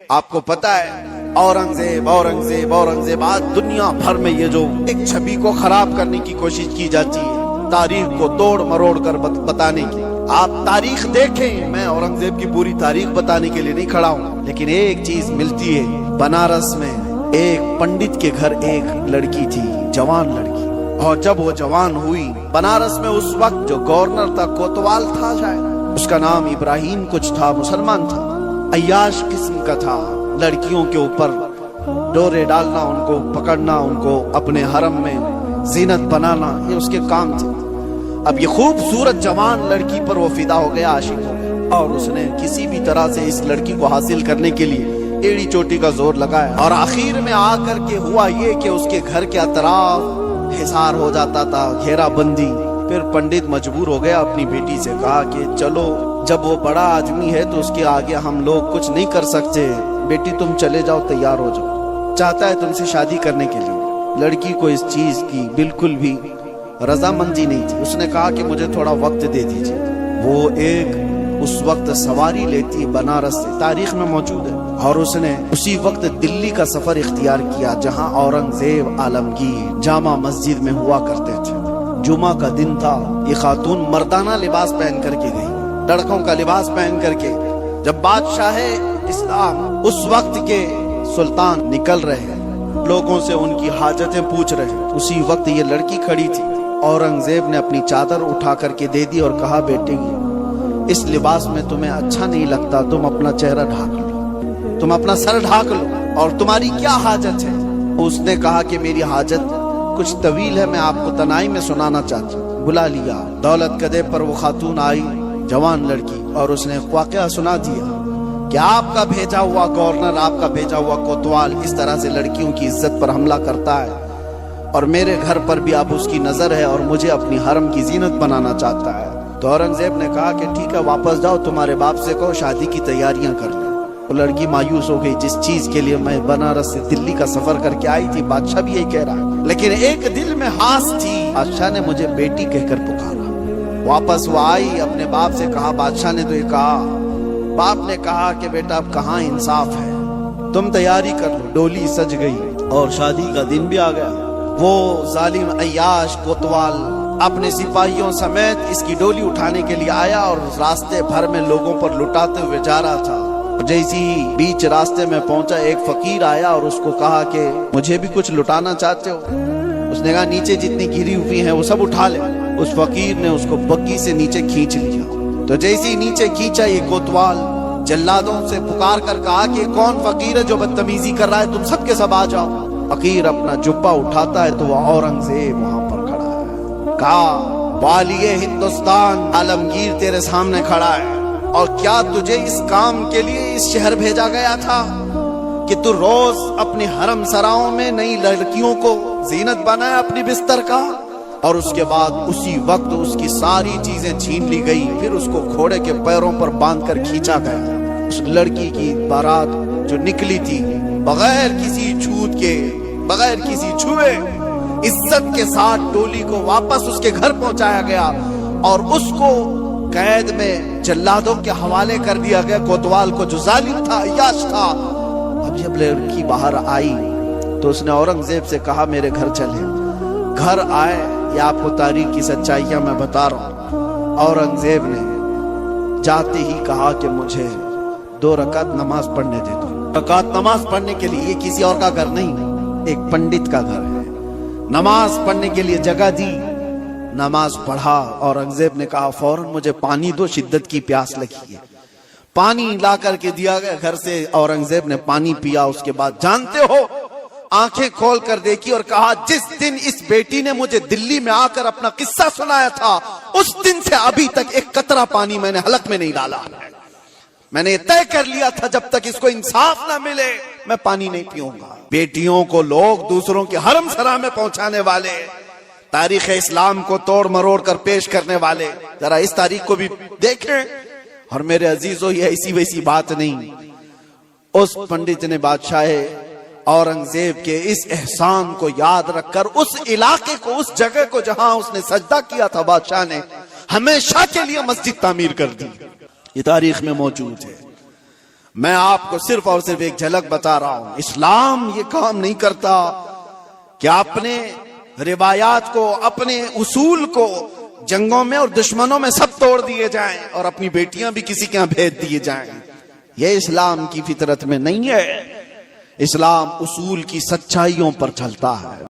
آپ کو پتا ہے اورنگزیب اورنگزیب اورنگزیب آج دنیا بھر میں یہ جو ایک چھبی کو خراب کرنے کی کوشش کی جاتی ہے، تاریخ کو توڑ مروڑ کر بتانے کی۔ آپ تاریخ دیکھیں، میں اورنگزیب کی پوری تاریخ بتانے کے لیے نہیں کھڑا ہوں، لیکن ایک چیز ملتی ہے۔ بنارس میں ایک پنڈت کے گھر ایک لڑکی تھی، جوان لڑکی، اور جب وہ جوان ہوئی، بنارس میں اس وقت جو گورنر تھا کوتوال تھا، شاید اس کا نام ابراہیم کچھ تھا، مسلمان تھا، عیاش قسم کا تھا۔ لڑکیوں کے اوپر ڈورے ڈالنا، ان کو پکڑنا، ان کو اپنے حرم میں زینت بنانا، یہ اس کے کام تھے۔ اب یہ خوبصورت جوان لڑکی پر وہ فدا ہو گیا، عاشق ہو گیا، اور اس نے کسی بھی طرح سے اس لڑکی کو حاصل کرنے کے لیے ایڑی چوٹی کا زور لگایا، اور آخر میں آ کر کے ہوا یہ کہ اس کے گھر کے اطراف حصار ہو جاتا تھا، گھیرا بندی۔ پھر پنڈت مجبور ہو گیا، اپنی بیٹی سے کہا کہ چلو، جب وہ بڑا آدمی ہے تو اس کے آگے ہم لوگ کچھ نہیں کر سکتے، بیٹی تم چلے جاؤ، تیار ہو جاؤ، چاہتا ہے تم سے شادی کرنے کے لیے۔ لڑکی کو اس چیز کی بالکل بھی رضامندی نہیں تھی، اس نے کہا کہ مجھے تھوڑا وقت دے دیجیے۔ وہ ایک اس وقت سواری لیتی بنارس سے، تاریخ میں موجود ہے، اور اس نے اسی وقت دلی کا سفر اختیار کیا جہاں اورنگزیب عالمگیر جامع مسجد میں ہوا کرتے تھے۔ جمعہ کا دن تھا، یہ خاتون مردانہ لباس پہن کر کے گئی، لڑکوں کا لباس پہن کر کے۔ جب بادشاہ اسلام اس وقت کے سلطان نکل رہے، لوگوں سے ان کی حاجتیں پوچھ رہے، اسی وقت یہ لڑکی کھڑی تھی۔ اورنگزیب نے اپنی چادر اٹھا کر کے دے دی اور کہا، بیٹی اس لباس میں تمہیں اچھا نہیں لگتا، تم اپنا چہرہ ڈھانک لو، تم اپنا سر ڈھانک لو، اور تمہاری کیا حاجت ہے؟ اس نے کہا کہ میری حاجت کچھ طویل ہے، میں آپ کو تنہائی میں سنانا چاہتی ہوں۔ بلا لیا، دولت قدے پر وہ خاتون آئی، جوان لڑکی، اور اس نے واقعہ سنا دیا کہ آپ کا بھیجا ہوا گورنر، آپ کا بھیجا ہوا کوتوال اس طرح سے لڑکیوں کی عزت پر حملہ کرتا ہے، اور میرے گھر پر بھی اب اس کی نظر ہے، اور مجھے اپنی حرم کی زینت بنانا چاہتا ہے۔ تو اورنگزیب نے کہا کہ ٹھیک ہے، واپس جاؤ، تمہارے باپ سے کہو شادی کی تیاریاں کر لیں۔ وہ لڑکی مایوس ہو گئی، جس چیز کے لیے میں بنارس سے دلی کا سفر کر کے آئی تھی، بادشاہ بھی یہی کہہ رہا ہے، لیکن ایک دل میں ہاس تھی، بادشاہ نے مجھے بیٹی کہہ کر پکارا۔ واپس وہ آئی، اپنے باپ سے کہا، بادشاہ نے تو یہ کہا۔ باپ نے کہا کہ بیٹا اب کہاں انصاف ہے، تم تیاری کر لو۔ ڈولی سج گئی اور شادی کا دن بھی آ گیا۔ وہ ظالم عیاش کوتوال اپنے سپاہیوں سمیت اس کی ڈولی اٹھانے کے لیے آیا، اور راستے بھر میں لوگوں پر لٹاتے ہوئے جا رہا تھا۔ جیسی بیچ راستے میں پہنچا، ایک فقیر آیا اور اس کو کہا کہ مجھے بھی کچھ لٹانا چاہتے ہو؟ اس نے کہا نیچے جتنی گری ہوئی ہیں وہ سب اٹھا لے۔ اس فقیر نے اس کو بگی سے نیچے کھینچ لیا، تو جیسی نیچے کھینچا، یہ کوتوال جلادوں سے پکار کر کہا کہ کون فقیر ہے جو بدتمیزی کر رہا ہے، تم سب کے سب آ جاؤ۔ فقیر اپنا جبہ اٹھاتا ہے تو وہ اورنگزیب وہاں پر کھڑا ہے۔ کہا، والی ہندوستان عالمگیر تیرے سامنے کھڑا ہے، اور کیا تجھے اس کام کے لیے اس شہر بھیجا گیا تھا کہ تو روز اپنی حرم سراؤں میں نئی لڑکیوں کو زینت بنائے اپنی بستر کا؟ اور اس کے بعد اسی وقت اس کی ساری چیزیں چھین لی گئی، پھر اس کو گھوڑے کے پیروں پر باندھ کر کھینچا گیا۔ اس لڑکی کی بارات جو نکلی تھی، بغیر کسی چھوت کے، بغیر کسی چھوئے، عزت کے ساتھ ڈولی کو واپس اس کے گھر پہنچایا گیا، اور اس کو قید میں جلادوں کے حوالے کر دیا گیا، کوتوال کو جو ظالم تھا، عیاش تھا۔ اب جب لڑکی باہر آئی تو اس نے اورنگزیب سے کہا میرے گھر چلے۔ گھر آئے، یہ آپ کو تاریخ کی سچائیاں میں بتا رہا ہوں۔ اورنگزیب نے جاتے ہی کہا کہ مجھے 2 رکعت نماز پڑھنے دے دو۔ رکعت نماز پڑھنے کے لیے، یہ کسی اور کا گھر نہیں، ایک پنڈت کا گھر ہے۔ نماز پڑھنے کے لیے جگہ دی، نماز پڑھا۔ اورنگزیب نے کہا فوراً مجھے پانی دو، شدت کی پیاس لگی ہے۔ پانی لا کر کے دیا گیا گھر سے، اورنگزیب نے پانی پیا۔ اس کے بعد جانتے ہو، آنکھیں کھول کر دیکھی اور کہا جس دن اس بیٹی نے مجھے دلی میں آ کر اپنا قصہ سنایا تھا، اس دن سے ابھی تک ایک قطرہ پانی میں نے حلق میں نہیں ڈالا۔ میں نے یہ طے کر لیا تھا جب تک اس کو انصاف نہ ملے میں پانی نہیں پیوں گا۔ بیٹیوں کو لوگ دوسروں کے حرم سرا میں پہنچانے والے، تاریخ اسلام کو توڑ مروڑ کر پیش کرنے والے، ذرا اس تاریخ کو بھی دیکھیں۔ اور میرے عزیزو، یہ ایسی ویسی بات نہیں۔ اس پنڈت نے بادشاہ اورنگزیب کے اس احسان کو یاد رکھ کر اس علاقے کو، اس جگہ کو جہاں اس نے سجدہ کیا تھا، بادشاہ نے ہمیشہ کے لیے مسجد تعمیر کر دی۔ یہ تاریخ میں موجود ہے۔ میں آپ کو صرف اور صرف ایک جھلک بتا رہا ہوں، اسلام یہ کام نہیں کرتا کہ اپنے روایات کو، اپنے اصول کو جنگوں میں اور دشمنوں میں سب توڑ دیے جائیں اور اپنی بیٹیاں بھی کسی کے ہاں بھیج دیے جائیں۔ یہ اسلام کی فطرت میں نہیں ہے۔ اسلام اصول کی سچائیوں پر چلتا ہے۔